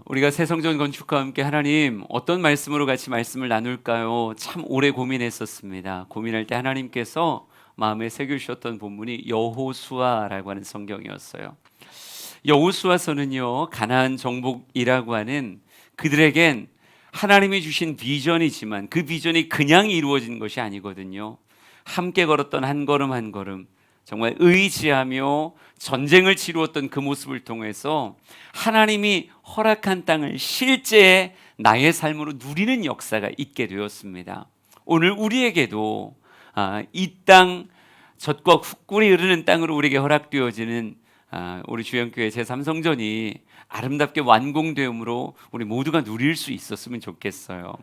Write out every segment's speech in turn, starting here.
우리가 새 성전 건축과 함께 하나님 어떤 말씀으로 같이 말씀을 나눌까요? 참 오래 고민했었습니다. 고민할 때 하나님께서 마음에 새겨주셨던 본문이 여호수아라고 하는 성경이었어요. 여호수아서는요, 가나안 정복이라고 하는 그들에겐 하나님이 주신 비전이지만 그 비전이 그냥 이루어진 것이 아니거든요. 함께 걸었던 한 걸음 한 걸음, 정말 의지하며 전쟁을 치루었던 그 모습을 통해서 하나님이 허락한 땅을 실제 나의 삶으로 누리는 역사가 있게 되었습니다. 오늘 우리에게도 이 땅, 젖과 흙꿀이 흐르는 땅으로 우리에게 허락되어지는 우리 주영교회 제3성전이 아름답게 완공되므로 우리 모두가 누릴 수 있었으면 좋겠어요.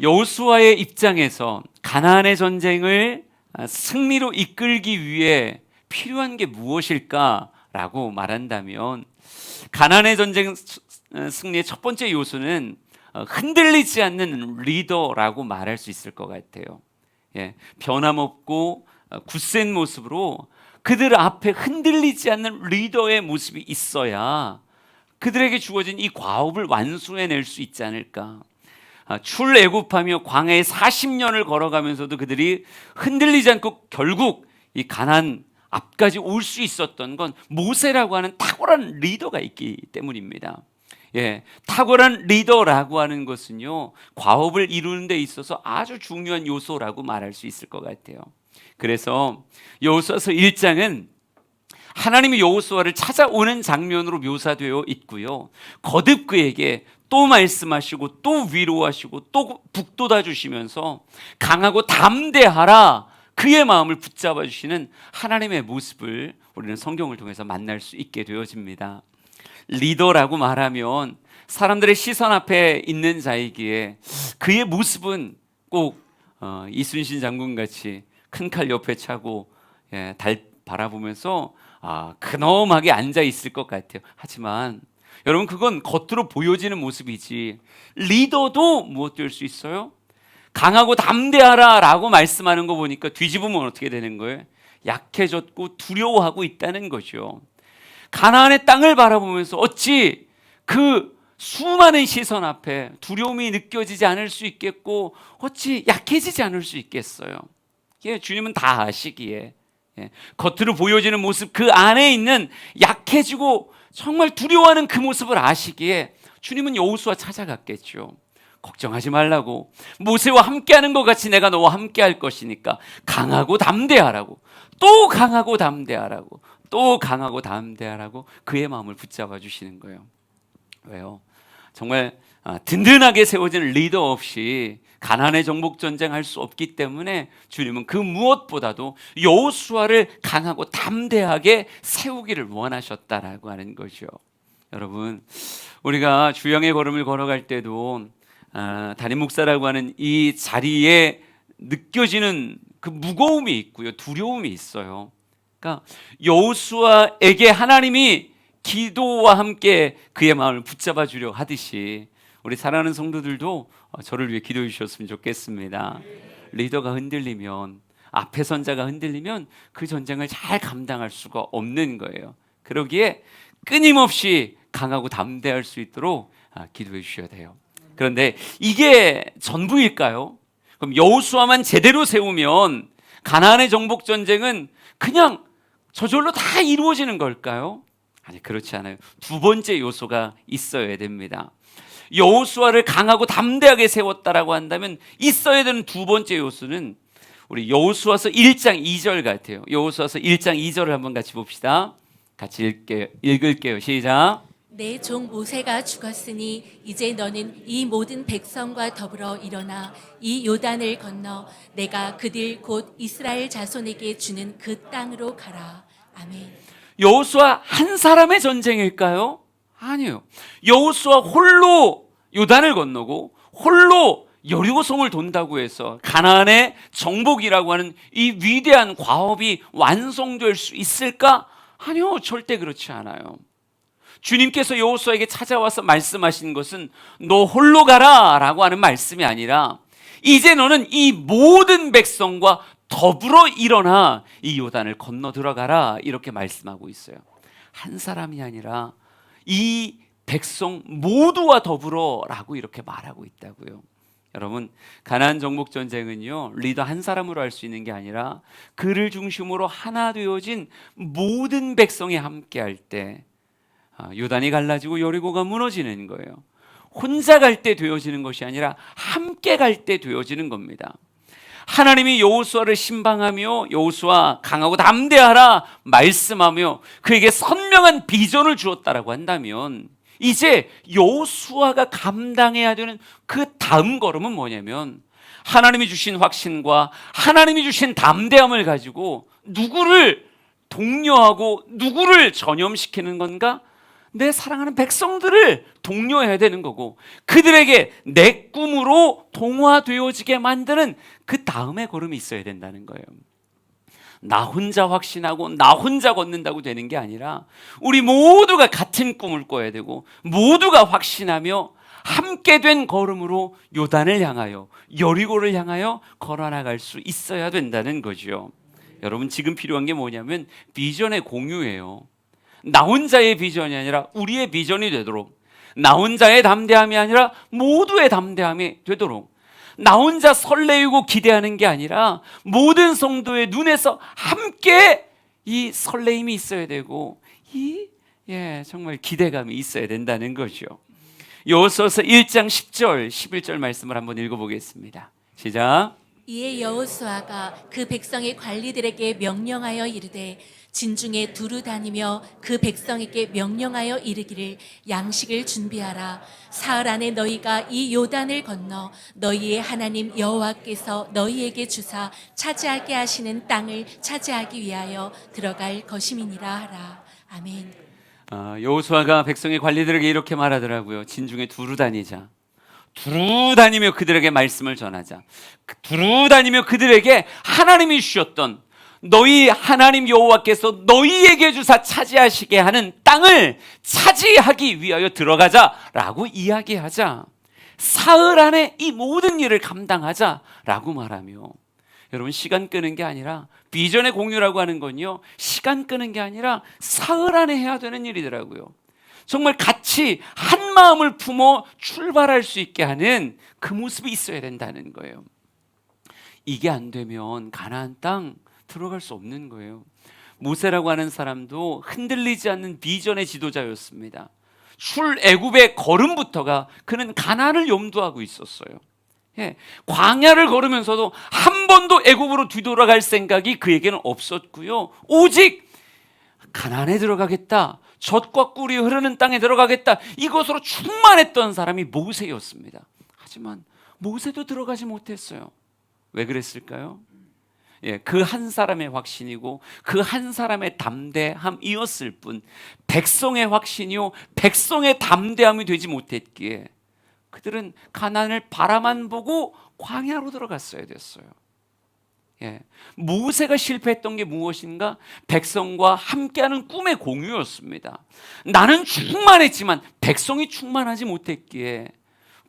여호수아의 입장에서 가나안의 전쟁을 승리로 이끌기 위해 필요한 게 무엇일까라고 말한다면, 가나안의 전쟁 승리의 첫 번째 요소는 흔들리지 않는 리더라고 말할 수 있을 것 같아요. 변함없고 굳센 모습으로 그들 앞에 흔들리지 않는 리더의 모습이 있어야 그들에게 주어진 이 과업을 완수해낼 수 있지 않을까. 출애굽하며 광야에 40년을 걸어가면서도 그들이 흔들리지 않고 결국 이 가나안 앞까지 올 수 있었던 건 모세라고 하는 탁월한 리더가 있기 때문입니다. 탁월한 리더라고 하는 것은요, 과업을 이루는 데 있어서 아주 중요한 요소라고 말할 수 있을 것 같아요. 그래서 여호수아서 1장은 하나님이 여호수아를 찾아오는 장면으로 묘사되어 있고요, 거듭 그에게 또 말씀하시고 또 위로하시고 또 북돋아 주시면서 강하고 담대하라, 그의 마음을 붙잡아 주시는 하나님의 모습을 우리는 성경을 통해서 만날 수 있게 되어집니다. 리더라고 말하면 사람들의 시선 앞에 있는 자이기에 그의 모습은 꼭 이순신 장군같이 큰 칼 옆에 차고 달 바라보면서 근엄하게 앉아 있을 것 같아요. 하지만 여러분, 그건 겉으로 보여지는 모습이지, 리더도 무엇 될 수 있어요? 강하고 담대하라 라고 말씀하는 거 보니까 뒤집으면 어떻게 되는 거예요? 약해졌고 두려워하고 있다는 거죠. 가나안의 땅을 바라보면서 어찌 그 수많은 시선 앞에 두려움이 느껴지지 않을 수 있겠고, 어찌 약해지지 않을 수 있겠어요? 주님은 다 아시기에 겉으로 보여지는 모습, 그 안에 있는 약해지고 정말 두려워하는 그 모습을 아시기에 주님은 여호수아 찾아갔겠죠. 걱정하지 말라고, 모세와 함께하는 것 같이 내가 너와 함께할 것이니까 강하고 담대하라고, 또 강하고 담대하라고, 또 강하고 담대하라고 그의 마음을 붙잡아 주시는 거예요. 왜요? 정말 든든하게 세워진 리더 없이 가나안의 정복 전쟁 할 수 없기 때문에 주님은 그 무엇보다도 여호수아를 강하고 담대하게 세우기를 원하셨다라고 하는 거죠. 여러분, 우리가 주영의 걸음을 걸어갈 때도 담임 목사라고 하는 이 자리에 느껴지는 그 무거움이 있고요, 두려움이 있어요. 그러니까 여호수아에게 하나님이 기도와 함께 그의 마음을 붙잡아 주려 하듯이 우리 사랑하는 성도들도 저를 위해 기도해 주셨으면 좋겠습니다. 리더가 흔들리면, 앞에 선자가 흔들리면 그 전쟁을 잘 감당할 수가 없는 거예요. 그러기에 끊임없이 강하고 담대할 수 있도록 기도해 주셔야 돼요. 그런데 이게 전부일까요? 그럼 여호수아만 제대로 세우면 가나안의 정복 전쟁은 그냥 저절로 다 이루어지는 걸까요? 아니, 그렇지 않아요. 두 번째 요소가 있어야 됩니다. 여호수아를 강하고 담대하게 세웠다라고 한다면 있어야 되는 두 번째 요소는 우리 여호수아서 1장 2절 같아요. 여호수아서 1장 2절을 한번 같이 봅시다. 같이 읽을게요. 시작. 내 종 모세가 죽었으니 이제 너는 이 모든 백성과 더불어 일어나 이 요단을 건너 내가 그들 곧 이스라엘 자손에게 주는 그 땅으로 가라. 아멘. 여호수아 한 사람의 전쟁일까요? 아니요. 여호수아 홀로 요단을 건너고 홀로 여리고성을 돈다고 해서 가나안의 정복이라고 하는 이 위대한 과업이 완성될 수 있을까? 아니요, 절대 그렇지 않아요. 주님께서 여호수아에게 찾아와서 말씀하신 것은 너 홀로 가라 라고 하는 말씀이 아니라, 이제 너는 이 모든 백성과 더불어 일어나 이 요단을 건너 들어가라, 이렇게 말씀하고 있어요. 한 사람이 아니라 이 백성 모두와 더불어라고 이렇게 말하고 있다고요. 여러분, 가나안 정복 전쟁은요, 리더 한 사람으로 할 수 있는 게 아니라 그를 중심으로 하나 되어진 모든 백성이 함께할 때 요단이 갈라지고 여리고가 무너지는 거예요. 혼자 갈 때 되어지는 것이 아니라 함께 갈 때 되어지는 겁니다. 하나님이 여호수아를 신방하며 여호수아 강하고 담대하라 말씀하며 그에게 선명한 비전을 주었다라고 한다면, 이제 여호수아가 감당해야 되는 그 다음 걸음은 뭐냐면, 하나님이 주신 확신과 하나님이 주신 담대함을 가지고 누구를 독려하고 누구를 전염시키는 건가? 내 사랑하는 백성들을 독려해야 되는 거고, 그들에게 내 꿈으로 동화되어지게 만드는 그 다음의 걸음이 있어야 된다는 거예요. 나 혼자 확신하고 나 혼자 걷는다고 되는 게 아니라 우리 모두가 같은 꿈을 꿔야 되고, 모두가 확신하며 함께 된 걸음으로 요단을 향하여 여리고를 향하여 걸어나갈 수 있어야 된다는 거죠. 여러분, 지금 필요한 게 뭐냐면 비전의 공유예요. 나 혼자의 비전이 아니라 우리의 비전이 되도록, 나 혼자의 담대함이 아니라 모두의 담대함이 되도록, 나 혼자 설레이고 기대하는 게 아니라 모든 성도의 눈에서 함께 이 설레임이 있어야 되고 정말 기대감이 있어야 된다는 거죠. 여호수아서 1장 10절 11절 말씀을 한번 읽어보겠습니다. 시작. 이에 여호수아가 그 백성의 관리들에게 명령하여 이르되 진중에 두루 다니며 그 백성에게 명령하여 이르기를 양식을 준비하라. 사흘 안에 너희가 이 요단을 건너 너희의 하나님 여호와께서 너희에게 주사 차지하게 하시는 땅을 차지하기 위하여 들어갈 것임이니라 하라. 아멘. 여호수아가 백성의 관리들에게 이렇게 말하더라고요. 진중에 두루 다니자. 두루 다니며 그들에게 말씀을 전하자. 두루 다니며 그들에게 하나님이 주셨던, 너희 하나님 여호와께서 너희에게 주사 차지하시게 하는 땅을 차지하기 위하여 들어가자라고 이야기하자. 사흘 안에 이 모든 일을 감당하자라고 말하며, 여러분, 시간 끄는 게 아니라, 비전의 공유라고 하는 건요, 시간 끄는 게 아니라 사흘 안에 해야 되는 일이더라고요. 정말 같이 한 마음을 품어 출발할 수 있게 하는 그 모습이 있어야 된다는 거예요. 이게 안 되면 가나안 땅 들어갈 수 없는 거예요. 모세라고 하는 사람도 흔들리지 않는 비전의 지도자였습니다. 출애굽의 걸음부터가 그는 가나안을 염두하고 있었어요. 광야를 걸으면서도 한 번도 애굽으로 뒤돌아갈 생각이 그에게는 없었고요. 오직 가나안에 들어가겠다, 젖과 꿀이 흐르는 땅에 들어가겠다, 이것으로 충만했던 사람이 모세였습니다. 하지만 모세도 들어가지 못했어요. 왜 그랬을까요? 그 한 사람의 확신이고 그 한 사람의 담대함이었을 뿐, 백성의 확신이요 백성의 담대함이 되지 못했기에 그들은 가나안을 바라만 보고 광야로 들어갔어야 됐어요. 모세가 실패했던 게 무엇인가? 백성과 함께하는 꿈의 공유였습니다. 나는 충만했지만 백성이 충만하지 못했기에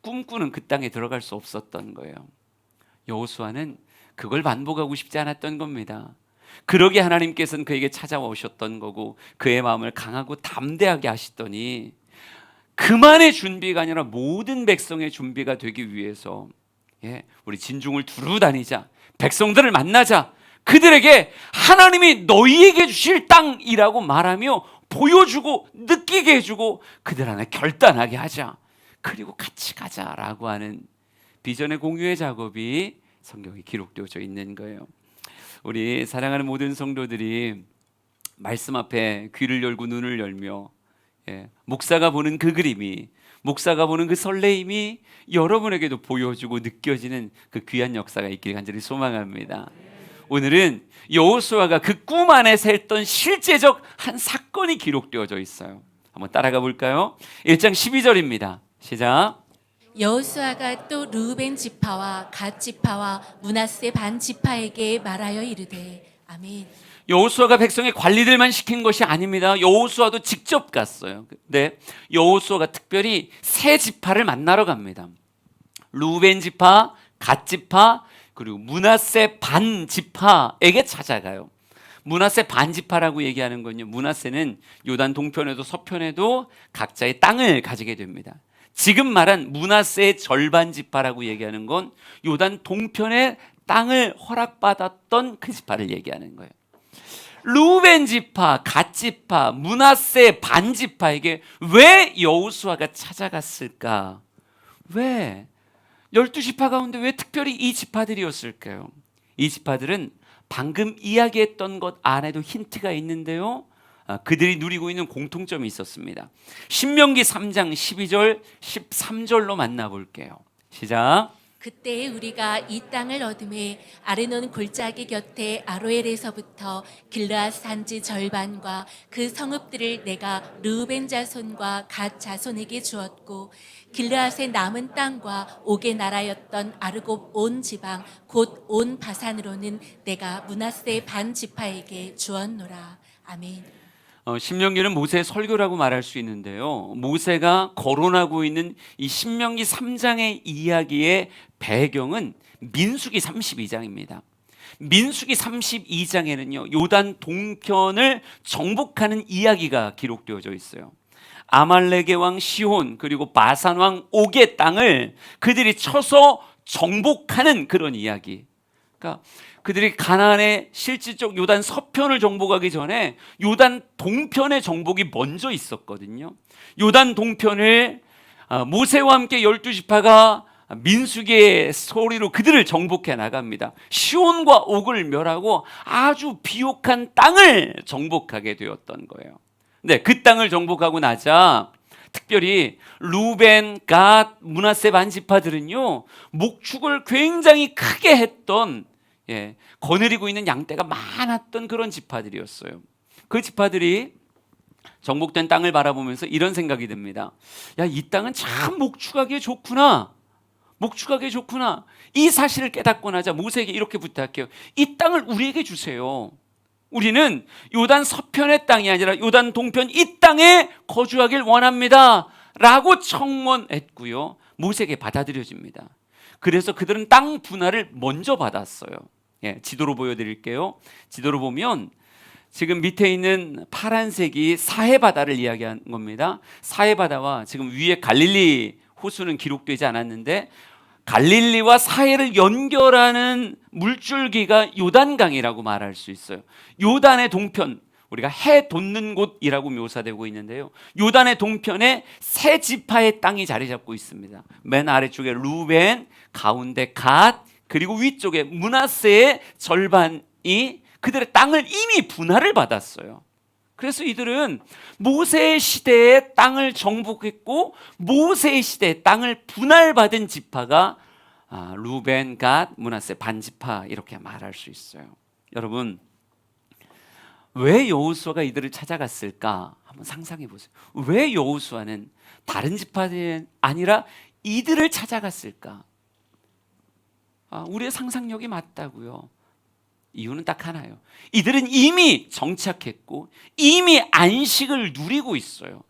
꿈꾸는 그 땅에 들어갈 수 없었던 거예요. 여호수아는 그걸 반복하고 싶지 않았던 겁니다. 그러게 하나님께서는 그에게 찾아오셨던 거고 그의 마음을 강하고 담대하게 하시더니, 그만의 준비가 아니라 모든 백성의 준비가 되기 위해서 우리 진중을 두루 다니자, 백성들을 만나자, 그들에게 하나님이 너희에게 주실 땅이라고 말하며 보여주고 느끼게 해주고 그들 안에 결단하게 하자, 그리고 같이 가자라고 하는 비전의 공유의 작업이 성경에 기록되어져 있는 거예요. 우리 사랑하는 모든 성도들이 말씀 앞에 귀를 열고 눈을 열며 목사가 보는 그 그림이, 목사가 보는 그 설레임이 여러분에게도 보여주고 느껴지는 그 귀한 역사가 있길 간절히 소망합니다. 오늘은 여호수아가 그 꿈 안에 샜던 실제적 한 사건이 기록되어져 있어요. 한번 따라가 볼까요? 1장 12절입니다. 시작. 여호수아가 또 르우벤 지파와 갓 지파와 므낫세 반 지파에게 말하여 이르되. 아멘. 여호수아가 백성의 관리들만 시킨 것이 아닙니다. 여호수아도 직접 갔어요. 근데 여호수아가 특별히 세 지파를 만나러 갑니다. 르우벤 지파, 갓 지파, 그리고 므낫세 반 지파에게 찾아가요. 므낫세 반지파라고 얘기하는 건요, 므낫세는 요단 동편에도 서편에도 각자의 땅을 가지게 됩니다. 지금 말한 므낫세의 절반 지파라고 얘기하는 건 요단 동편의 땅을 허락받았던 그 지파를 얘기하는 거예요. 루벤 지파, 갓 지파, 므낫세 반 지파에게 왜 여호수아가 찾아갔을까? 왜 12지파 가운데 왜 특별히 이 지파들이었을까요? 이 지파들은 방금 이야기했던 것 안에도 힌트가 있는데요, 그들이 누리고 있는 공통점이 있었습니다. 신명기 3장 12절 13절로 만나볼게요. 시작. 그때 우리가 이 땅을 얻음에 아르논 골짜기 곁에 아로엘에서부터 길르앗 산지 절반과 그 성읍들을 내가 르우벤 자손과 갓 자손에게 주었고, 길르앗의 남은 땅과 옥의 나라였던 아르곱 온 지방 곧 온 바산으로는 내가 므낫세 반 지파에게 주었노라. 아멘. 신명기는 모세의 설교라고 말할 수 있는데요, 모세가 거론하고 있는 이 신명기 3장의 이야기의 배경은 민수기 32장입니다. 민수기 32장에는요, 요단 동편을 정복하는 이야기가 기록되어져 있어요. 아말렉의 왕 시혼 그리고 바산 왕 옥의 땅을 그들이 쳐서 정복하는 그런 이야기. 그러니까 그들이 가나안의 실질적 요단 서편을 정복하기 전에 요단 동편의 정복이 먼저 있었거든요. 요단 동편을 모세와 함께 12지파가 민수기의 소리로 그들을 정복해 나갑니다. 시온과 옥을 멸하고 아주 비옥한 땅을 정복하게 되었던 거예요. 네, 그 땅을 정복하고 나자 특별히 루벤, 갓, 므낫세 반 지파들은요, 목축을 굉장히 크게 했던, 거느리고 있는 양떼가 많았던 그런 지파들이었어요. 그 지파들이 정복된 땅을 바라보면서 이런 생각이 듭니다. 야, 이 땅은 참 목축하기에 좋구나. 목축하기에 좋구나. 이 사실을 깨닫고 나자 모세에게 이렇게 부탁해요. 이 땅을 우리에게 주세요. 우리는 요단 서편의 땅이 아니라 요단 동편 이 땅에 거주하길 원합니다 라고 청원했고요, 모세에게 받아들여집니다. 그래서 그들은 땅 분할을 먼저 받았어요. 지도로 보여드릴게요. 지도로 보면 지금 밑에 있는 파란색이 사해바다를 이야기하는 겁니다. 사해바다와 지금 위에 갈릴리 호수는 기록되지 않았는데 갈릴리와 사해를 연결하는 물줄기가 요단강이라고 말할 수 있어요. 요단의 동편, 우리가 해 돋는 곳이라고 묘사되고 있는데요, 요단의 동편에 세 지파의 땅이 자리 잡고 있습니다. 맨 아래쪽에 루벤, 가운데 갓, 그리고 위쪽에 므낫세의 절반이 그들의 땅을 이미 분할을 받았어요. 그래서 이들은 모세의 시대에 땅을 정복했고 모세의 시대에 땅을 분할받은 지파가 루벤, 갓, 므낫세 반지파 이렇게 말할 수 있어요. 여러분, 왜 여호수아가 이들을 찾아갔을까 한번 상상해 보세요. 왜 여호수아는 다른 지파들이 아니라 이들을 찾아갔을까? 우리의 상상력이 맞다고요. 이유는 딱 하나예요. 이들은 이미 정착했고 이미 안식을 누리고 있어요.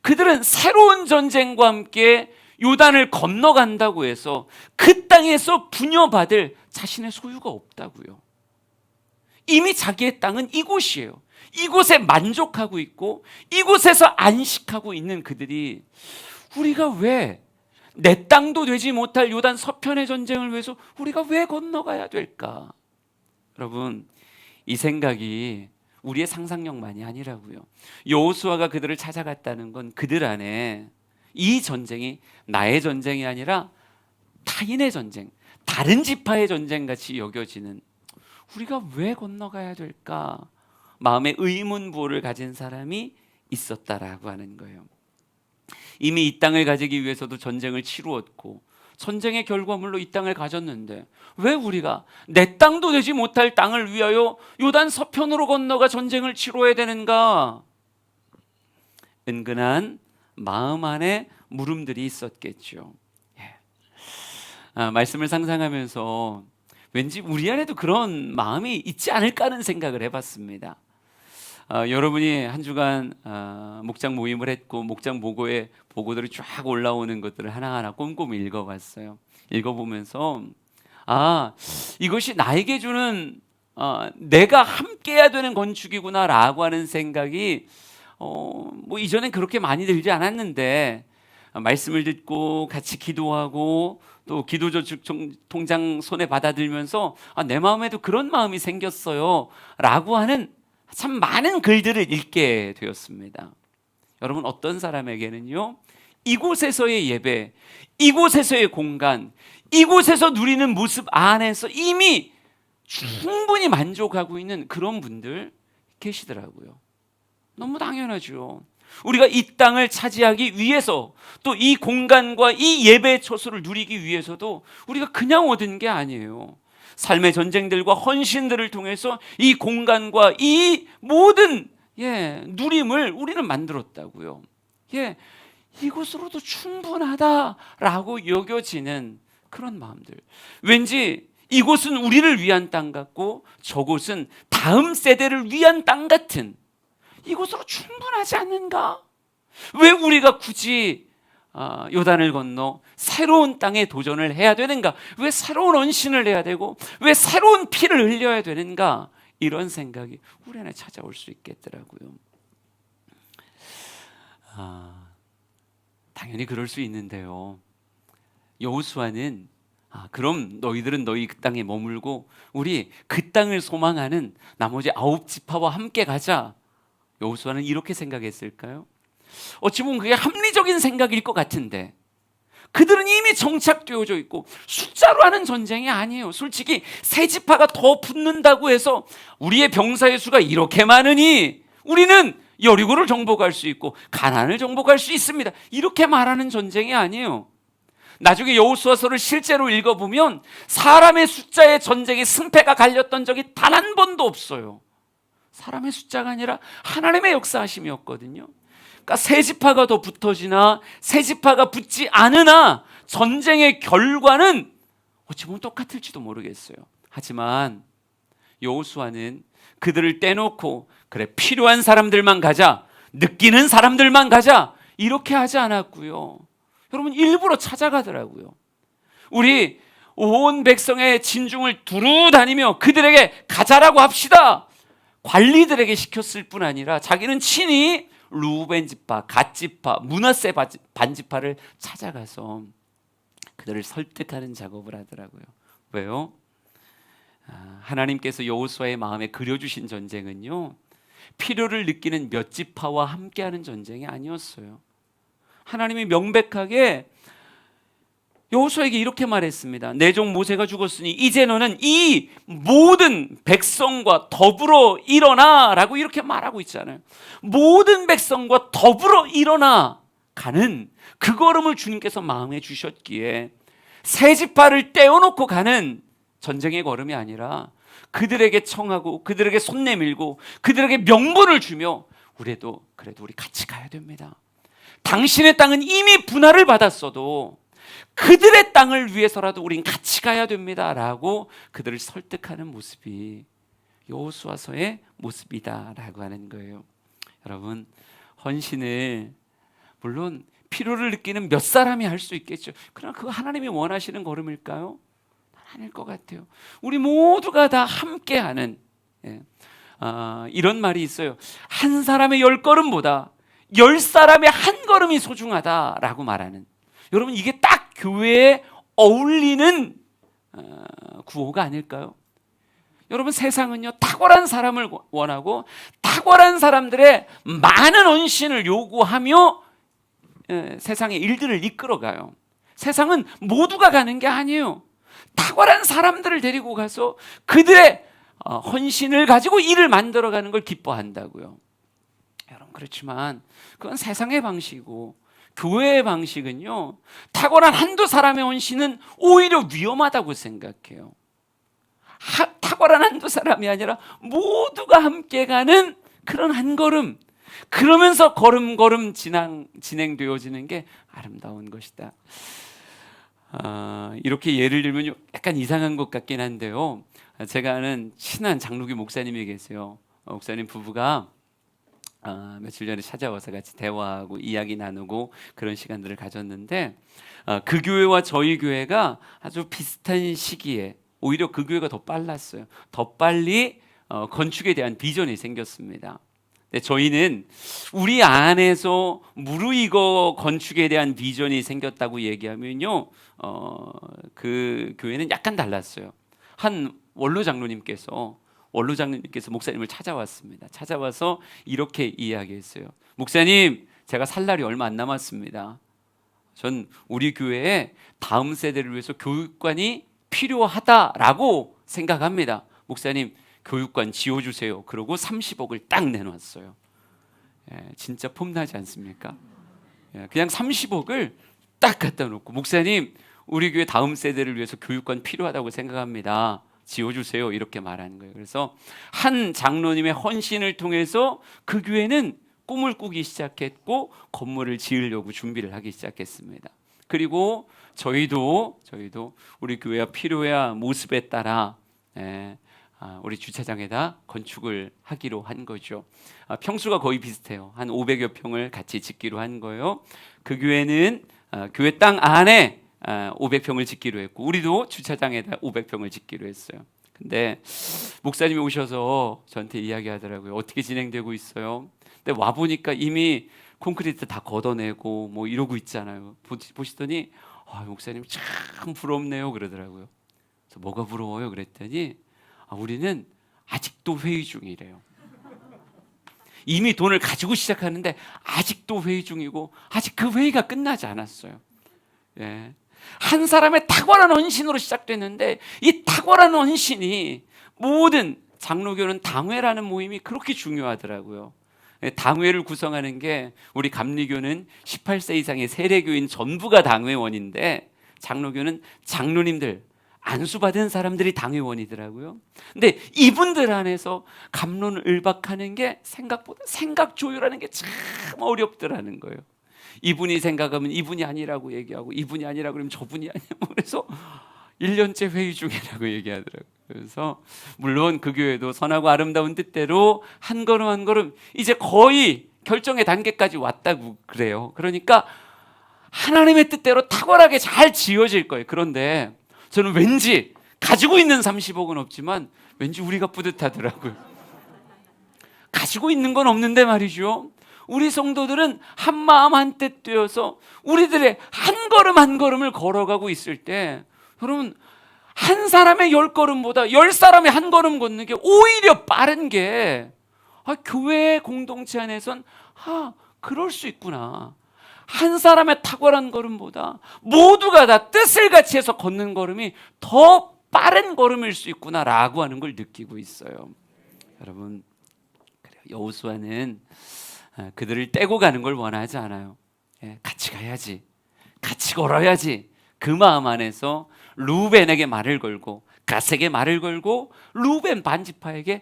그들은 새로운 전쟁과 함께 요단을 건너간다고 해서 그 땅에서 부녀받을 자신의 소유가 없다고요. 이미 자기의 땅은 이곳이에요. 이곳에 만족하고 있고 이곳에서 안식하고 있는 그들이 우리가 왜 내 땅도 되지 못할 요단 서편의 전쟁을 위해서 우리가 왜 건너가야 될까? 여러분, 이 생각이 우리의 상상력만이 아니라고요. 여호수아가 그들을 찾아갔다는 건 그들 안에 이 전쟁이 나의 전쟁이 아니라 타인의 전쟁, 다른 지파의 전쟁 같이 여겨지는, 우리가 왜 건너가야 될까? 마음의 의문부호를 가진 사람이 있었다라고 하는 거예요. 이미 이 땅을 가지기 위해서도 전쟁을 치루었고 전쟁의 결과물로 이 땅을 가졌는데 왜 우리가 내 땅도 되지 못할 땅을 위하여 요단 서편으로 건너가 전쟁을 치러야 되는가? 은근한 마음 안에 물음들이 있었겠죠. 말씀을 상상하면서 왠지 우리 안에도 그런 마음이 있지 않을까 하는 생각을 해봤습니다. 여러분이 한 주간 목장 모임을 했고 목장 보고에 보고들이 쫙 올라오는 것들을 하나하나 꼼꼼히 읽어봤어요. 읽어보면서 이것이 나에게 주는 내가 함께해야 되는 건축이구나라고 하는 생각이 뭐 이전엔 그렇게 많이 들지 않았는데 말씀을 듣고 같이 기도하고 또 기도저축 통장 손에 받아들면서 내 마음에도 그런 마음이 생겼어요 라고 하는 참 많은 글들을 읽게 되었습니다. 여러분, 어떤 사람에게는요, 이곳에서의 예배, 이곳에서의 공간, 이곳에서 누리는 모습 안에서 이미 충분히 만족하고 있는 그런 분들 계시더라고요. 너무 당연하죠. 우리가 이 땅을 차지하기 위해서, 또 이 공간과 이 예배의 처소를 누리기 위해서도 우리가 그냥 얻은 게 아니에요. 삶의 전쟁들과 헌신들을 통해서 이 공간과 이 모든 누림을 우리는 만들었다고요. 이곳으로도 충분하다라고 여겨지는 그런 마음들. 왠지 이곳은 우리를 위한 땅 같고 저곳은 다음 세대를 위한 땅 같은, 이곳으로 충분하지 않는가? 왜 우리가 굳이 요단을 건너 새로운 땅에 도전을 해야 되는가? 왜 새로운 헌신을 해야 되고 왜 새로운 피를 흘려야 되는가? 이런 생각이 우리 안에 찾아올 수 있겠더라고요. 당연히 그럴 수 있는데요, 여호수아는 그럼 너희들은 너희 그 땅에 머물고 우리 그 땅을 소망하는 나머지 9지파와 함께 가자. 여호수아는 이렇게 생각했을까요? 어찌 보면 그게 합리적인 생각일 것 같은데, 그들은 이미 정착되어져 있고 숫자로 하는 전쟁이 아니에요. 솔직히 세 지파가 더 붙는다고 해서 우리의 병사의 수가 이렇게 많으니 우리는 여리고를 정복할 수 있고 가나안을 정복할 수 있습니다, 이렇게 말하는 전쟁이 아니에요. 나중에 여호수아서를 실제로 읽어보면 사람의 숫자의 전쟁에 승패가 갈렸던 적이 단 한 번도 없어요. 사람의 숫자가 아니라 하나님의 역사하심이었거든요. 그러니까 세 지파가 더 붙어지나 세 지파가 붙지 않으나 전쟁의 결과는 어찌 보면 똑같을지도 모르겠어요. 하지만 여호수아는 그들을 떼놓고 그래, 필요한 사람들만 가자, 느끼는 사람들만 가자, 이렇게 하지 않았고요. 여러분, 일부러 찾아가더라고요. 우리 온 백성의 진중을 두루 다니며 그들에게 가자라고 합시다. 관리들에게 시켰을 뿐 아니라 자기는 친히 루벤 지파, 갓 지파, 므낫세 반지파를 찾아가서 그들을 설득하는 작업을 하더라고요. 왜요? 하나님께서 여호수아의 마음에 그려주신 전쟁은요, 필요를 느끼는 몇 지파와 함께하는 전쟁이 아니었어요. 하나님이 명백하게 여호수아에게 이렇게 말했습니다. 내 종 모세가 죽었으니 이제 너는 이 모든 백성과 더불어 일어나 라고 이렇게 말하고 있잖아요. 모든 백성과 더불어 일어나 가는 그 걸음을 주님께서 마음에 주셨기에 세 지파를 떼어놓고 가는 전쟁의 걸음이 아니라 그들에게 청하고 그들에게 손 내밀고 그들에게 명분을 주며 그래도 우리 같이 가야 됩니다. 당신의 땅은 이미 분할을 받았어도 그들의 땅을 위해서라도 우린 같이 가야 됩니다 라고 그들을 설득하는 모습이 여호수아서의 모습이다라고 하는 거예요. 여러분, 헌신을 물론 필요를 느끼는 몇 사람이 할 수 있겠죠. 그러나 그거 하나님이 원하시는 걸음일까요? 아닐 것 같아요. 우리 모두가 다 함께하는, 이런 말이 있어요. 한 사람의 10걸음보다 10사람의 한 걸음이 소중하다라고 말하는, 여러분, 이게 딱 교회에 어울리는 구호가 아닐까요? 여러분, 세상은요, 탁월한 사람을 원하고 탁월한 사람들의 많은 헌신을 요구하며 세상의 일들을 이끌어가요. 세상은 모두가 가는 게 아니에요. 탁월한 사람들을 데리고 가서 그들의 헌신을 가지고 일을 만들어가는 걸 기뻐한다고요. 여러분, 그렇지만 그건 세상의 방식이고 교회의 방식은요, 탁월한 한두 사람의 헌신은 오히려 위험하다고 생각해요. 탁월한 한두 사람이 아니라 모두가 함께 가는 그런 한 걸음, 그러면서 걸음걸음 진행되어지는 게 아름다운 것이다. 이렇게 예를 들면 약간 이상한 것 같긴 한데요, 제가 아는 친한 장로교 목사님이 계세요. 목사님 부부가 며칠 전에 찾아와서 같이 대화하고 이야기 나누고 그런 시간들을 가졌는데, 그 교회와 저희 교회가 아주 비슷한 시기에 오히려 그 교회가 더 빨랐어요. 더 빨리 건축에 대한 비전이 생겼습니다. 근데 저희는 우리 안에서 무르익어 건축에 대한 비전이 생겼다고 얘기하면요, 그 교회는 약간 달랐어요. 한 원로 장로님께서 목사님을 찾아왔습니다. 찾아와서 이렇게 이야기했어요. 목사님, 제가 살 날이 얼마 안 남았습니다. 전 우리 교회에 다음 세대를 위해서 교육관이 필요하다라고 생각합니다. 목사님, 교육관 지어주세요. 그러고 30억을 딱 내놨어요. 진짜 폼나지 않습니까? 그냥 30억을 딱 갖다 놓고, 목사님, 우리 교회 다음 세대를 위해서 교육관 필요하다고 생각합니다. 지어주세요. 이렇게 말하는 거예요. 그래서 한 장로님의 헌신을 통해서 그 교회는 꿈을 꾸기 시작했고 건물을 지으려고 준비를 하기 시작했습니다. 그리고 저희도 우리 교회가 필요해야 모습에 따라 우리 주차장에다 건축을 하기로 한 거죠. 평수가 거의 비슷해요. 한 500여 평을 같이 짓기로 한 거예요. 그 교회는 교회 땅 안에 500평을 짓기로 했고, 우리도 주차장에다 500평을 짓기로 했어요. 근데 목사님이 오셔서 저한테 이야기하더라고요. 어떻게 진행되고 있어요? 근데 와 보니까 이미 콘크리트 다 걷어내고 뭐 이러고 있잖아요. 보시더니 목사님 참 부럽네요 그러더라고요. 그래서 뭐가 부러워요? 그랬더니 우리는 아직도 회의 중이래요. 이미 돈을 가지고 시작하는데 아직도 회의 중이고 아직 그 회의가 끝나지 않았어요. 한 사람의 탁월한 헌신으로 시작됐는데 이 탁월한 헌신이, 모든 장로교는 당회라는 모임이 그렇게 중요하더라고요. 당회를 구성하는 게, 우리 감리교는 18세 이상의 세례교인 전부가 당회원인데 장로교는 장로님들, 안수받은 사람들이 당회원이더라고요. 근데 이분들 안에서 갑론을박하는 게 생각보다 생각 조율하는 게 참 어렵더라는 거예요. 이분이 생각하면 이분이 아니라고 얘기하고, 이분이 아니라 그러면 저분이 아니고, 그래서 1년째 회의 중이라고 얘기하더라고요. 그래서 물론 그 교회도 선하고 아름다운 뜻대로 한 걸음 한 걸음 이제 거의 결정의 단계까지 왔다고 그래요. 그러니까 하나님의 뜻대로 탁월하게 잘 지어질 거예요. 그런데 저는 왠지 가지고 있는 30억은 없지만 왠지 우리가 뿌듯하더라고요. 가지고 있는 건 없는데 말이죠, 우리 성도들은 한 마음 한 뜻 되어서 우리들의 한 걸음 한 걸음을 걸어가고 있을 때, 여러분, 한 사람의 10걸음보다 10사람의 한 걸음 걷는 게 오히려 빠른 게, 교회 공동체 안에선 그럴 수 있구나. 한 사람의 탁월한 걸음보다 모두가 다 뜻을 같이 해서 걷는 걸음이 더 빠른 걸음일 수 있구나라고 하는 걸 느끼고 있어요. 여러분, 여호수아는 그들을 떼고 가는 걸 원하지 않아요. 같이 가야지, 같이 걸어야지, 그 마음 안에서 루벤에게 말을 걸고, 갓에게 말을 걸고, 루벤 반지파에게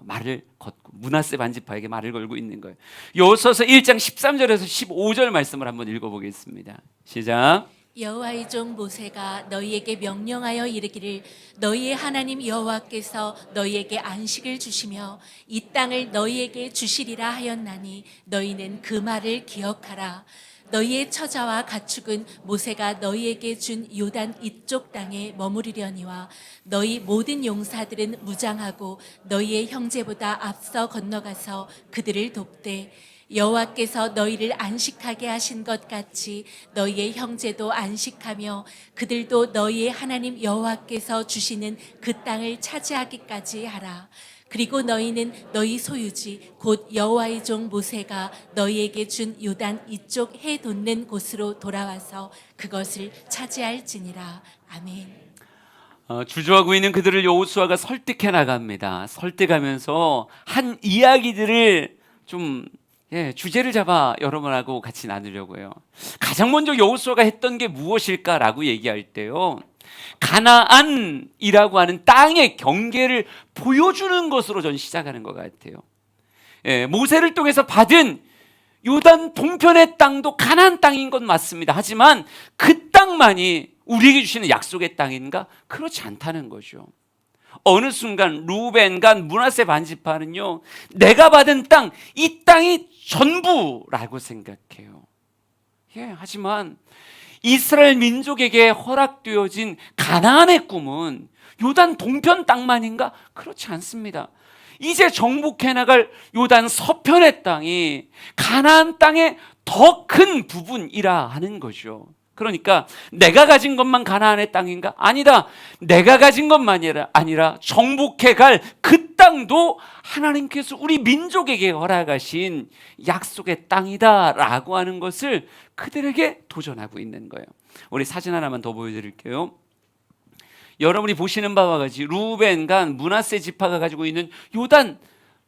말을 걷고, 므낫세 반지파에게 말을 걸고 있는 거예요. 여호수아서 1장 13절에서 15절 말씀을 한번 읽어보겠습니다. 시작. 여호와의 종 모세가 너희에게 명령하여 이르기를, 너희의 하나님 여호와께서 너희에게 안식을 주시며 이 땅을 너희에게 주시리라 하였나니 너희는 그 말을 기억하라. 너희의 처자와 가축은 모세가 너희에게 준 요단 이쪽 땅에 머무르려니와 너희 모든 용사들은 무장하고 너희의 형제보다 앞서 건너가서 그들을 돕되, 여호와께서 너희를 안식하게 하신 것 같이 너희의 형제도 안식하며 그들도 너희의 하나님 여호와께서 주시는 그 땅을 차지하기까지 하라. 그리고 너희는 너희 소유지 곧 여호와의 종 모세가 너희에게 준 요단 이쪽 해 돋는 곳으로 돌아와서 그것을 차지할지니라. 아멘. 주저하고 있는 그들을 여호수아가 설득해 나갑니다. 설득하면서 한 이야기들을 좀 주제를 잡아 여러분하고 같이 나누려고 해요. 가장 먼저 여호수아가 했던 게 무엇일까라고 얘기할 때요, 가나안이라고 하는 땅의 경계를 보여주는 것으로 전 시작하는 것 같아요. 모세를 통해서 받은 요단 동편의 땅도 가나안 땅인 건 맞습니다. 하지만 그 땅만이 우리에게 주시는 약속의 땅인가? 그렇지 않다는 거죠. 어느 순간 루벤과 므낫세 반지파는요, 내가 받은 땅, 이 땅이 전부라고 생각해요. 하지만 이스라엘 민족에게 허락되어진 가나안의 꿈은 요단 동편 땅만인가? 그렇지 않습니다. 이제 정복해 나갈 요단 서편의 땅이 가나안 땅의 더 큰 부분이라 하는 거죠. 그러니까 내가 가진 것만 가나안의 땅인가? 아니다. 내가 가진 것만이 아니라 정복해 갈 그 땅도 하나님께서 우리 민족에게 허락하신 약속의 땅이다라고 하는 것을 그들에게 도전하고 있는 거예요. 우리 사진 하나만 더 보여드릴게요. 여러분이 보시는 바와 같이 루벤, 간, 므낫세 지파가 가지고 있는 요단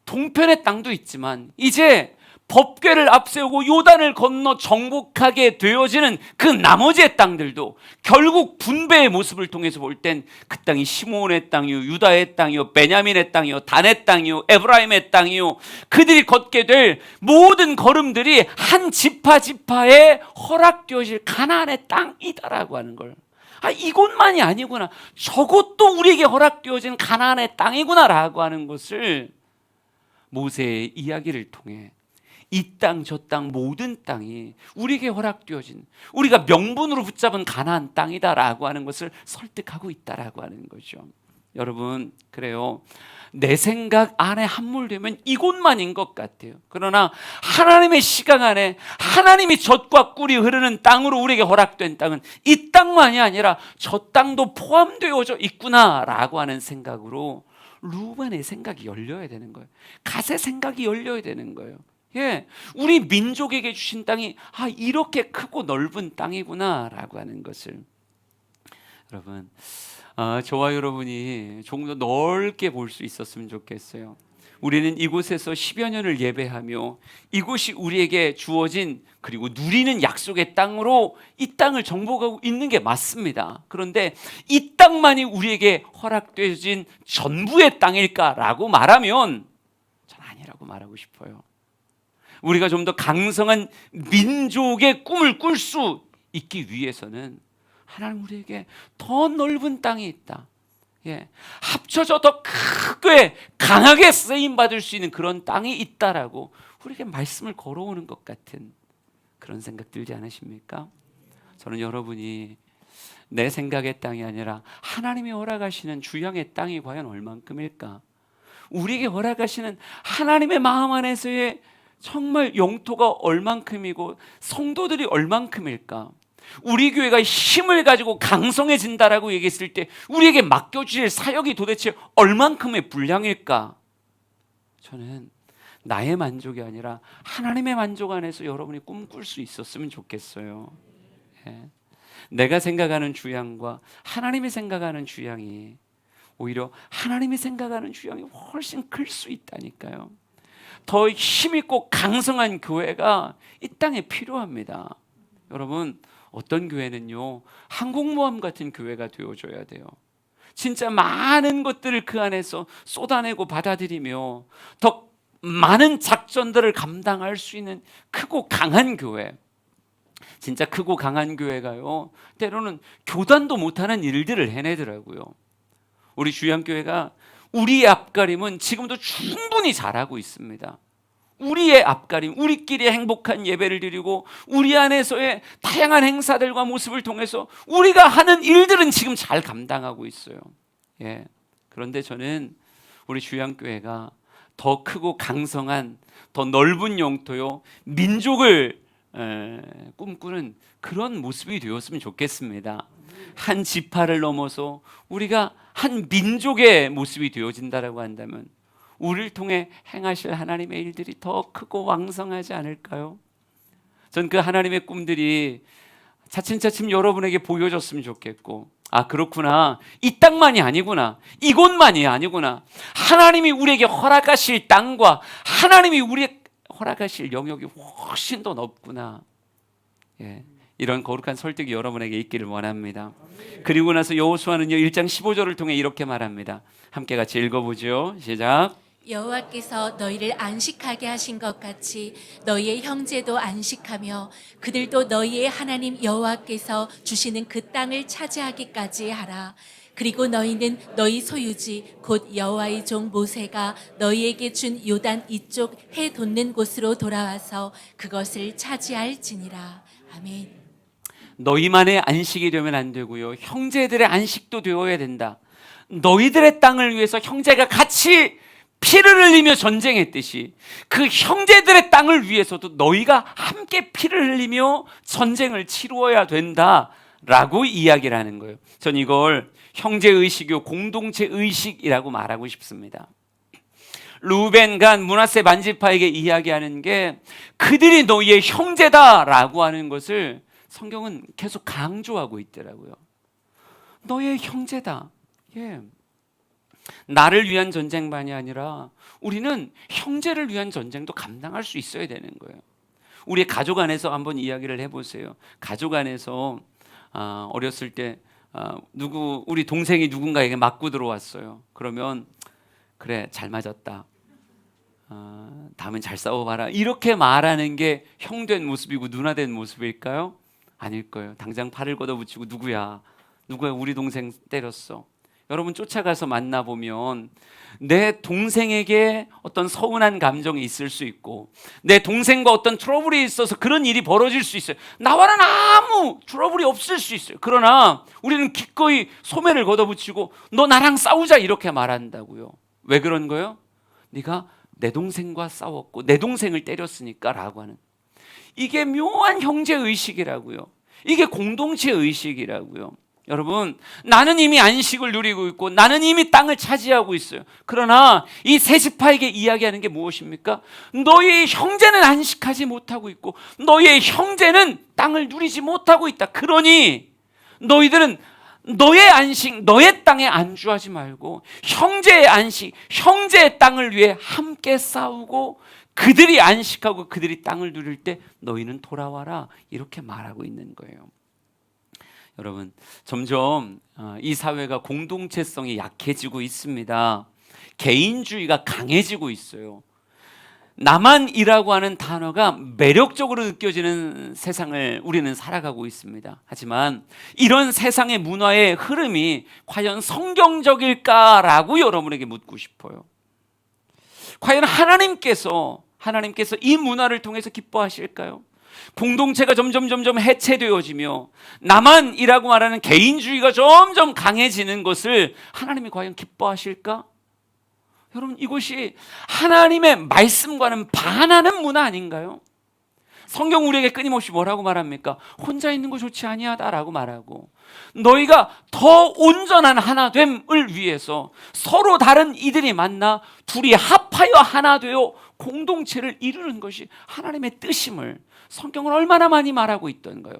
동편의 땅도 있지만 이제 법궤를 앞세우고 요단을 건너 정복하게 되어지는 그 나머지의 땅들도 결국 분배의 모습을 통해서 볼 땐 그 땅이 시므온의 땅이요, 유다의 땅이요, 베냐민의 땅이요, 단의 땅이요, 에브라임의 땅이요, 그들이 걷게 될 모든 걸음들이 한 지파에 허락되어질 가나안의 땅이다라고 하는 걸, 이곳만이 아니구나, 저곳도 우리에게 허락되어진 가나안의 땅이구나라고 하는 것을 모세의 이야기를 통해 이 땅 저 땅 모든 땅이 우리에게 허락되어진, 우리가 명분으로 붙잡은 가나안 땅이다라고 하는 것을 설득하고 있다라고 하는 거죠. 여러분, 그래요, 내 생각 안에 함몰되면 이곳만인 것 같아요. 그러나 하나님의 시각 안에 하나님이 젖과 꿀이 흐르는 땅으로 우리에게 허락된 땅은 이 땅만이 아니라 저 땅도 포함되어져 있구나라고 하는 생각으로 루벤의 생각이 열려야 되는 거예요. 갓의 생각이 열려야 되는 거예요. 예, 우리 민족에게 주신 땅이 이렇게 크고 넓은 땅이구나라고 하는 것을, 여러분, 저와 여러분이 조금 더 넓게 볼 수 있었으면 좋겠어요. 우리는 이곳에서 10여 년을 예배하며 이곳이 우리에게 주어진 그리고 누리는 약속의 땅으로 이 땅을 정복하고 있는 게 맞습니다. 그런데 이 땅만이 우리에게 허락되어진 전부의 땅일까라고 말하면 전 아니라고 말하고 싶어요. 우리가 좀 더 강성한 민족의 꿈을 꿀 수 있기 위해서는 하나님 우리에게 더 넓은 땅이 있다. 예, 합쳐져 더 크게 강하게 쓰임 받을 수 있는 그런 땅이 있다라고 우리에게 말씀을 걸어오는 것 같은 그런 생각 들지 않으십니까? 저는 여러분이 내 생각의 땅이 아니라 하나님이 허락하시는 주양의 땅이 과연 얼만큼일까? 우리에게 허락하시는 하나님의 마음 안에서의 정말 영토가 얼만큼이고 성도들이 얼만큼일까? 우리 교회가 힘을 가지고 강성해진다라고 얘기했을 때 우리에게 맡겨주실 사역이 도대체 얼만큼의 분량일까? 저는 나의 만족이 아니라 하나님의 만족 안에서 여러분이 꿈꿀 수 있었으면 좋겠어요. 예. 내가 생각하는 주양과 하나님이 생각하는 주양이, 오히려 하나님이 생각하는 주양이 훨씬 클 수 있다니까요. 더 힘있고 강성한 교회가 이 땅에 필요합니다. 여러분, 어떤 교회는요, 항공모함 같은 교회가 되어줘야 돼요. 진짜 많은 것들을 그 안에서 쏟아내고 받아들이며 더 많은 작전들을 감당할 수 있는 크고 강한 교회. 진짜 크고 강한 교회가요, 때로는 교단도 못하는 일들을 해내더라고요. 우리 주양교회가 우리의 앞가림은 지금도 충분히 잘하고 있습니다. 우리의 앞가림, 우리끼리 행복한 예배를 드리고 우리 안에서의 다양한 행사들과 모습을 통해서 우리가 하는 일들은 지금 잘 감당하고 있어요. 예. 그런데 저는 우리 주양교회가 더 크고 강성한, 더 넓은 영토요, 민족을 꿈꾸는 그런 모습이 되었으면 좋겠습니다. 한 지파를 넘어서 우리가 한 민족의 모습이 되어진다라고 한다면 우리를 통해 행하실 하나님의 일들이 더 크고 왕성하지 않을까요? 전 그 하나님의 꿈들이 차츰차츰 여러분에게 보여졌으면 좋겠고, 그렇구나, 이 땅만이 아니구나, 이곳만이 아니구나, 하나님이 우리에게 허락하실 땅과 하나님이 우리에게 허락하실 영역이 훨씬 더 넓구나. 예, 이런 거룩한 설득이 여러분에게 있기를 원합니다. 그리고 나서 여호수아는요 1장 15절을 통해 이렇게 말합니다. 함께 같이 읽어보죠. 시작. 여호와께서 너희를 안식하게 하신 것 같이 너희의 형제도 안식하며 그들도 너희의 하나님 여호와께서 주시는 그 땅을 차지하기까지 하라. 그리고 너희는 너희 소유지 곧 여호와의 종 모세가 너희에게 준 요단 이쪽 해 돋는 곳으로 돌아와서 그것을 차지할지니라. 아멘. 너희만의 안식이 되면 안 되고요, 형제들의 안식도 되어야 된다. 너희들의 땅을 위해서 형제가 같이 피를 흘리며 전쟁했듯이 그 형제들의 땅을 위해서도 너희가 함께 피를 흘리며 전쟁을 치루어야 된다라고 이야기를 하는 거예요. 전 이걸 형제의식이요 공동체의식이라고 말하고 싶습니다. 루벤, 간, 므낫세 반지파에게 이야기하는 게 그들이 너희의 형제다라고 하는 것을 성경은 계속 강조하고 있더라고요. 너희의 형제다. 예. 나를 위한 전쟁만이 아니라 우리는 형제를 위한 전쟁도 감당할 수 있어야 되는 거예요. 우리 가족 안에서 한번 이야기를 해보세요. 가족 안에서 어렸을 때 우리 동생이 누군가에게 맞고 들어왔어요. 그러면 그래, 잘 맞았다, 다음엔 잘 싸워봐라, 이렇게 말하는 게 형된 모습이고 누나 된 모습일까요? 아닐 거예요. 당장 팔을 걷어붙이고 누구야 우리 동생 때렸어. 여러분, 쫓아가서 만나보면 내 동생에게 어떤 서운한 감정이 있을 수 있고 내 동생과 어떤 트러블이 있어서 그런 일이 벌어질 수 있어요. 나와는 아무 트러블이 없을 수 있어요. 그러나 우리는 기꺼이 소매를 걷어붙이고 너 나랑 싸우자 이렇게 말한다고요. 왜 그런 거예요? 네가 내 동생과 싸웠고 내 동생을 때렸으니까 라고 하는, 이게 묘한 형제의식이라고요. 이게 공동체의식이라고요. 여러분, 나는 이미 안식을 누리고 있고 나는 이미 땅을 차지하고 있어요. 그러나 이 세 지파에게 이야기하는 게 무엇입니까? 너희의 형제는 안식하지 못하고 있고 너희의 형제는 땅을 누리지 못하고 있다. 그러니 너희들은 너의 안식, 너의 땅에 안주하지 말고 형제의 안식, 형제의 땅을 위해 함께 싸우고 그들이 안식하고 그들이 땅을 누릴 때 너희는 돌아와라, 이렇게 말하고 있는 거예요. 여러분, 점점 이 사회가 공동체성이 약해지고 있습니다. 개인주의가 강해지고 있어요. 나만이라고 하는 단어가 매력적으로 느껴지는 세상을 우리는 살아가고 있습니다. 하지만 이런 세상의 문화의 흐름이 과연 성경적일까라고 여러분에게 묻고 싶어요. 과연 하나님께서 이 문화를 통해서 기뻐하실까요? 공동체가 점점 해체되어지며 나만이라고 말하는 개인주의가 점점 강해지는 것을 하나님이 과연 기뻐하실까? 여러분, 이것이 하나님의 말씀과는 반하는 문화 아닌가요? 성경 우리에게 끊임없이 뭐라고 말합니까? 혼자 있는 거 좋지 아니하다라고 말하고, 너희가 더 온전한 하나됨을 위해서 서로 다른 이들이 만나 둘이 합하여 하나 되어 공동체를 이루는 것이 하나님의 뜻임을 성경은 얼마나 많이 말하고 있던가요?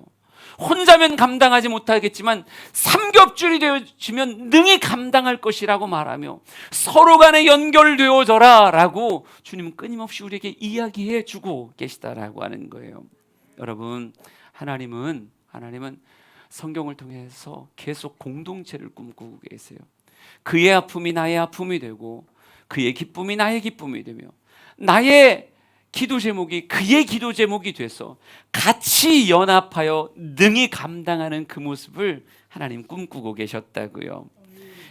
혼자면 감당하지 못하겠지만 삼겹줄이 되어지면 능히 감당할 것이라고 말하며 서로 간에 연결되어져라 라고 주님은 끊임없이 우리에게 이야기해 주고 계시다라고 하는 거예요. 여러분, 하나님은 성경을 통해서 계속 공동체를 꿈꾸고 계세요. 그의 아픔이 나의 아픔이 되고 그의 기쁨이 나의 기쁨이 되며 나의 기도 제목이 그의 기도 제목이 돼서 같이 연합하여 능히 감당하는 그 모습을 하나님 꿈꾸고 계셨다고요.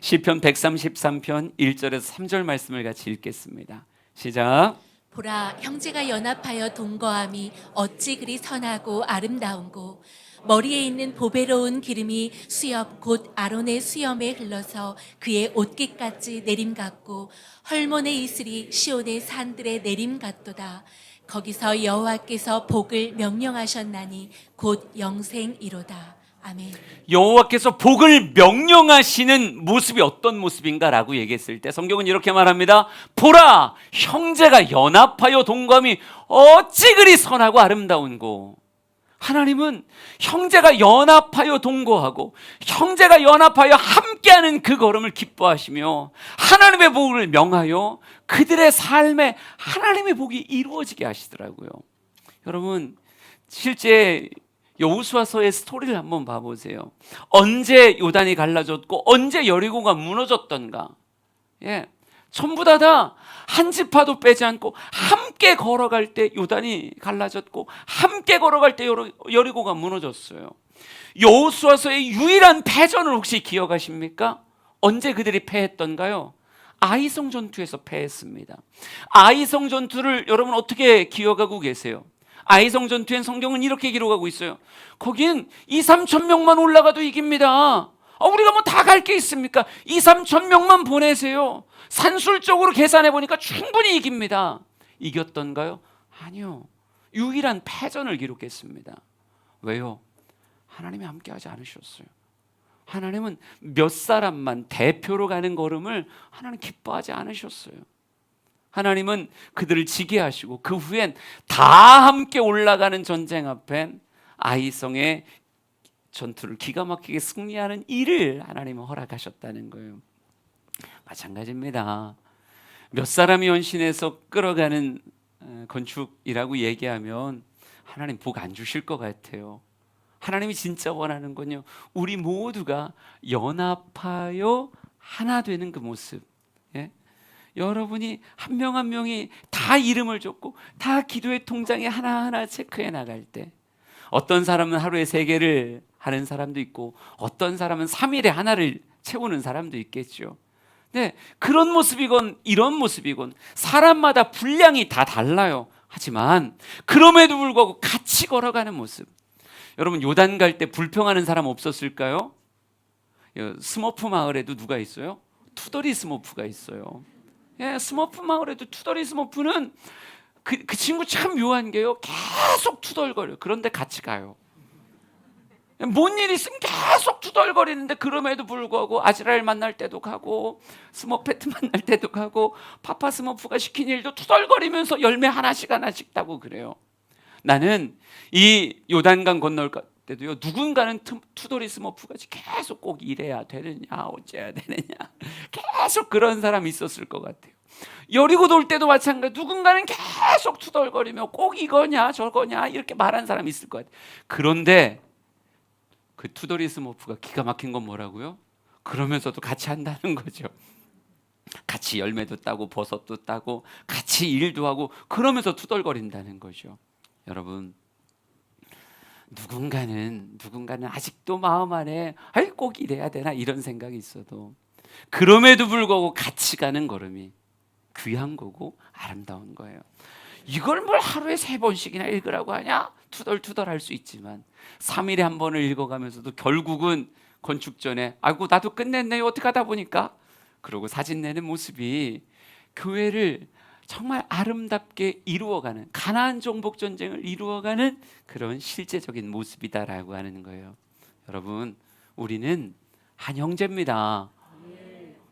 시편 133편 1절에서 3절 말씀을 같이 읽겠습니다. 시작. 보라, 형제가 연합하여 동거함이 어찌 그리 선하고 아름다운고, 머리에 있는 보배로운 기름이 수염 곧 아론의 수염에 흘러서 그의 옷깃까지 내림 같고 헐몬의 이슬이 시온의 산들의 내림 같도다. 거기서 여호와께서 복을 명령하셨나니 곧 영생이로다. 아멘. 여호와께서 복을 명령하시는 모습이 어떤 모습인가라고 얘기했을 때 성경은 이렇게 말합니다. 보라, 형제가 연합하여 동거함이 어찌 그리 선하고 아름다운고. 하나님은 형제가 연합하여 동거하고 형제가 연합하여 함께하는 그 걸음을 기뻐하시며 하나님의 복을 명하여 그들의 삶에 하나님의 복이 이루어지게 하시더라고요. 여러분, 실제 여호수아서의 스토리를 한번 봐보세요. 언제 요단이 갈라졌고 언제 여리고가 무너졌던가. 전부 다 한 지파도 빼지 않고 함께 걸어갈 때 요단이 갈라졌고 함께 걸어갈 때 여리고가 무너졌어요. 여호수아서의 유일한 패전을 혹시 기억하십니까? 언제 그들이 패했던가요? 아이성 전투에서 패했습니다. 아이성 전투를 여러분 어떻게 기억하고 계세요? 아이성 전투엔 성경은 이렇게 기록하고 있어요. 거긴 2, 3천 명만 올라가도 이깁니다. 우리가 뭐 다 갈 게 있습니까? 2, 3천 명만 보내세요. 산술적으로 계산해 보니까 충분히 이깁니다. 이겼던가요? 아니요. 유일한 패전을 기록했습니다. 왜요? 하나님이 함께하지 않으셨어요. 하나님은 몇 사람만 대표로 가는 걸음을 하나님 기뻐하지 않으셨어요. 하나님은 그들을 지게 하시고 그 후엔 다 함께 올라가는 전쟁 앞엔 아이성의 전투를 기가 막히게 승리하는 일을 하나님은 허락하셨다는 거예요. 마찬가지입니다. 몇 사람이 헌신해서 끌어가는 건축이라고 얘기하면 하나님 복 안 주실 것 같아요. 하나님이 진짜 원하는 건요, 우리 모두가 연합하여 하나 되는 그 모습. 예? 여러분이 한 명 한 명이 다 이름을 줬고 다 기도의 통장에 하나하나 체크해 나갈 때, 어떤 사람은 하루에 3개를 하는 사람도 있고 어떤 사람은 3일에 하나를 채우는 사람도 있겠죠. 네, 그런 모습이건 이런 모습이건 사람마다 분량이 다 달라요. 하지만 그럼에도 불구하고 같이 걸어가는 모습. 여러분, 요단 갈 때 불평하는 사람 없었을까요? 스머프 마을에도 누가 있어요? 투덜이 스머프가 있어요. 예, 스머프 마을에도 투덜이 스머프는 그 친구 참 묘한 게요, 계속 투덜거려요. 그런데 같이 가요. 뭔 일 있으면 계속 투덜거리는데 그럼에도 불구하고 아즈라엘 만날 때도 가고 스머페트 만날 때도 가고 파파 스머프가 시킨 일도 투덜거리면서 열매 하나씩 따고 그래요. 나는 이 요단강 건널 때도요, 누군가는 투덜이 스머프가 계속 꼭 이래야 되느냐 어째야 되느냐 계속 그런 사람이 있었을 것 같아요. 여리고 돌 때도 마찬가지, 누군가는 계속 투덜거리며 꼭 이거냐 저거냐 이렇게 말하는 사람이 있을 것 같아요. 그런데 그 투덜이 스머프가 기가 막힌 건 뭐라고요? 그러면서도 같이 한다는 거죠. 같이 열매도 따고 버섯도 따고 같이 일도 하고 그러면서 투덜거린다는 거죠. 여러분, 누군가는 아직도 마음 안에 꼭 이래야 되나 이런 생각이 있어도 그럼에도 불구하고 같이 가는 걸음이 귀한 거고 아름다운 거예요. 이걸 뭘 하루에 3번씩이나 읽으라고 하냐? 투덜투덜 할 수 있지만 3일에 한 번을 읽어가면서도 결국은 건축 전에 아이고 나도 끝냈네요 어떻게 하다 보니까 그러고 사진 내는 모습이 교회를 정말 아름답게 이루어가는, 가나안 정복 전쟁을 이루어가는 그런 실제적인 모습이다라고 하는 거예요. 여러분, 우리는 한 형제입니다.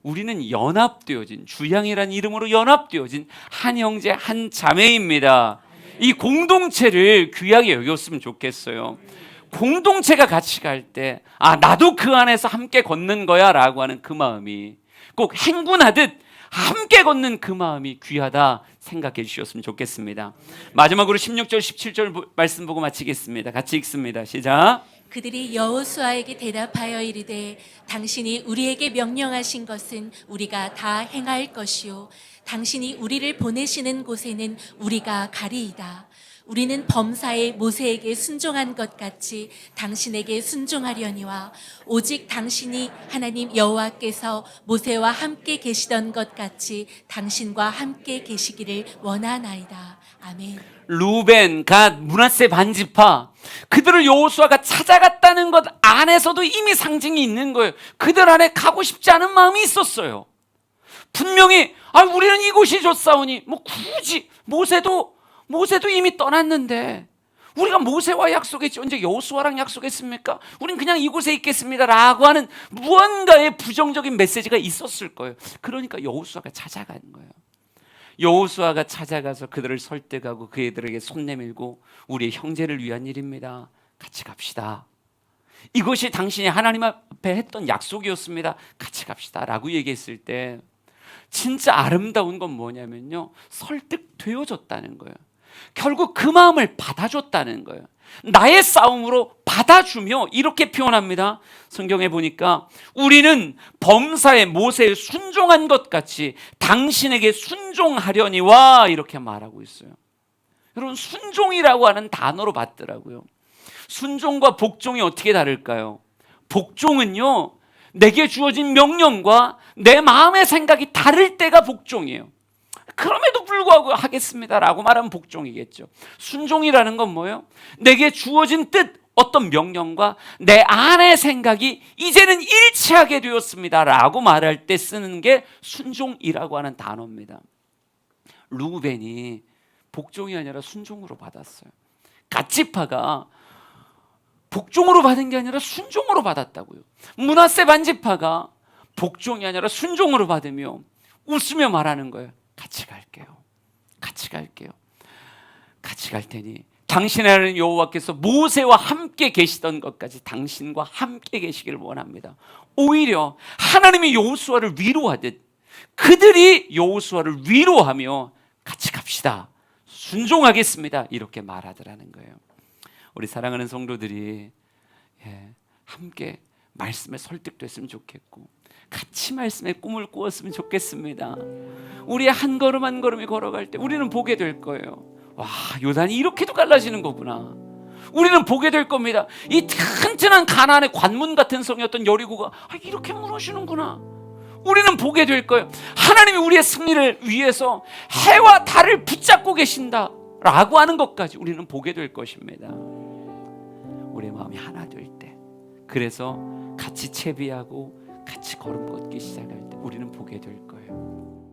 우리는 연합되어진, 주양이라는 이름으로 연합되어진 한 형제 한 자매입니다. 이 공동체를 귀하게 여겼으면 좋겠어요. 공동체가 같이 갈 때 나도 그 안에서 함께 걷는 거야 라고 하는 그 마음이, 꼭 행군하듯 함께 걷는 그 마음이 귀하다 생각해 주셨으면 좋겠습니다. 마지막으로 16절 17절 말씀 보고 마치겠습니다. 같이 읽습니다. 시작. 그들이 여호수아에게 대답하여 이르되 당신이 우리에게 명령하신 것은 우리가 다 행할 것이요 당신이 우리를 보내시는 곳에는 우리가 가리이다. 우리는 범사에 모세에게 순종한 것 같이 당신에게 순종하려니와 오직 당신이 하나님 여호와께서 모세와 함께 계시던 것 같이 당신과 함께 계시기를 원하나이다. 아멘. 루벤, 갓, 므낫세 반지파, 그들을 여호수아가 찾아갔다는 것 안에서도 이미 상징이 있는 거예요. 그들 안에 가고 싶지 않은 마음이 있었어요. 분명히 우리는 이곳이 좋사오니 뭐 굳이 모세도 이미 떠났는데 우리가 모세와 약속했지 언제 여호수아랑 약속했습니까? 우린 그냥 이곳에 있겠습니다라고 하는 무언가의 부정적인 메시지가 있었을 거예요. 그러니까 여호수아가 찾아간 거예요. 여호수아가 찾아가서 그들을 설득하고 그들에게 손 내밀고 우리의 형제를 위한 일입니다. 같이 갑시다. 이것이 당신이 하나님 앞에 했던 약속이었습니다. 같이 갑시다 라고 얘기했을 때 진짜 아름다운 건 뭐냐면요, 설득되어졌다는 거예요. 결국 그 마음을 받아줬다는 거예요. 나의 싸움으로 받아주며 이렇게 표현합니다. 성경에 보니까 우리는 범사에 모세에 순종한 것 같이 당신에게 순종하려니와 이렇게 말하고 있어요. 여러분, 순종이라고 하는 단어로 봤더라고요. 순종과 복종이 어떻게 다를까요? 복종은요, 내게 주어진 명령과 내 마음의 생각이 다를 때가 복종이에요. 그럼에도 불구하고 하겠습니다라고 말하면 복종이겠죠. 순종이라는 건 뭐예요? 내게 주어진 뜻, 어떤 명령과 내 안의 생각이 이제는 일치하게 되었습니다라고 말할 때 쓰는 게 순종이라고 하는 단어입니다. 루벤이 복종이 아니라 순종으로 받았어요. 갓지파가 복종으로 받은 게 아니라 순종으로 받았다고요. 므낫세 반지파가 복종이 아니라 순종으로 받으며 웃으며 말하는 거예요. 같이 갈게요. 같이 갈게요. 같이 갈 테니 당신의 하나님 여호와께서 모세와 함께 계시던 것까지 당신과 함께 계시기를 원합니다. 오히려 하나님이 여호수아를 위로하듯 그들이 여호수아를 위로하며 같이 갑시다. 순종하겠습니다. 이렇게 말하더라는 거예요. 우리 사랑하는 성도들이 함께 말씀에 설득됐으면 좋겠고 같이 말씀에 꿈을 꾸었으면 좋겠습니다. 우리의 한 걸음 한 걸음이 걸어갈 때 우리는 보게 될 거예요. 와, 요단이 이렇게도 갈라지는 거구나. 우리는 보게 될 겁니다. 이 튼튼한 가나안의 관문 같은 성이었던 여리고가 이렇게 무너지는구나. 우리는 보게 될 거예요. 하나님이 우리의 승리를 위해서 해와 달을 붙잡고 계신다 라고 하는 것까지 우리는 보게 될 것입니다. 우리의 마음이 하나 될 때, 그래서 같이 채비하고 같이 걸음 걷기 시작할 때 우리는 보게 될 거예요.